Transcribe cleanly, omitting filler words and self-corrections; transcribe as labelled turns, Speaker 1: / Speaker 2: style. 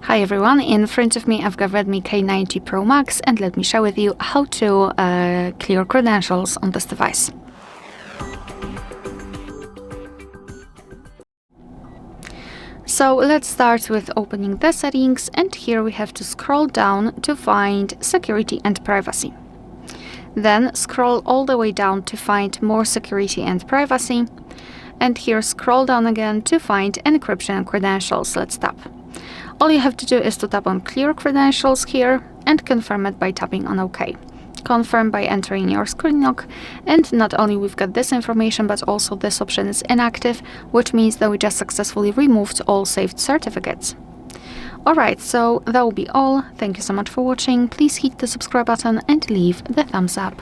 Speaker 1: Hi everyone, in front of me I've got Redmi K90 Pro Max, and let me share with you how to clear credentials on this device. So let's start with opening the settings, and here we have to scroll down to find security and privacy. Then scroll all the way down to find more security and privacy, and here scroll down again to find encryption and credentials. Let's tap. All you have to do is to tap on clear credentials here and confirm it by tapping on OK. Confirm by entering your screen lock, and not only we've got this information, but also this option is inactive, which means that we just successfully removed all saved certificates. Alright, so that will be all. Thank you so much for watching. Please hit the subscribe button and leave the thumbs up.